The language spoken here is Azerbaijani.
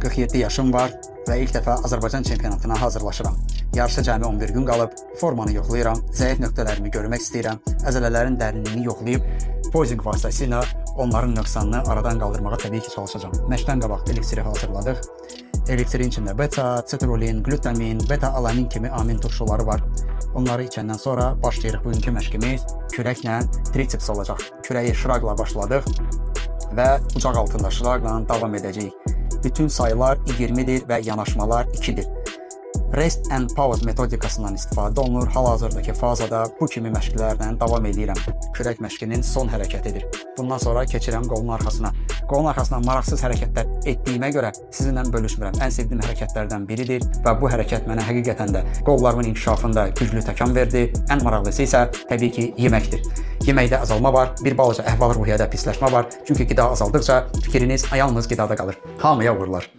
47 yaşım var və ilk dəfə Azərbaycan çempionatına hazırlaşıram. Yarışa cəmi 11 gün qalıb, formanı yoxlayıram, zəif nöqtələrimi görmək istəyirəm, əzələlərin dərinliyini yoxlayıb, posing vasitəsilə onların nöqsanını aradan qaldırmağa təbii ki çalışacağam. Məşqdən qabaq eliksiri hazırladıq. Elektriğin içində beta, citrulin, glutamin, beta-alanin kimi amin turşuları var. Onları içəndən sonra başlayırıq. Bugünkü məşqimiz kürəklə triceps olacaq. Kürəyi şıraqla başladıq və bucaq altında şıraqla davam edəcəyik. Bütün sayılar 20-dir və yanaşmalar 2-dir. Rest and pause metodikasından istifadə olunur. Hal-hazırdakı fazada bu kimi məşqlərlə davam edirəm. Kürək məşqinin son hərəkətidir. Bundan sonra keçirəm qolun arxasına. Qolun arxasına maraqsız hərəkətlər etdiyimə görə sizinlə bölüşmürəm. Ən sevdiyim hərəkətlərdən biridir və bu hərəkət mənə həqiqətən də qollarımın inkişafında güclü təkan verdi. Ən maraqlısı isə təbii ki yeməkdir. Yeməkdə azalma var, bir balaca əhval-ruhiyyədə pisləşmə var. Çünki qida azaldıqca fikriniz yalnız qidada qalır. Hamıya uğurlar.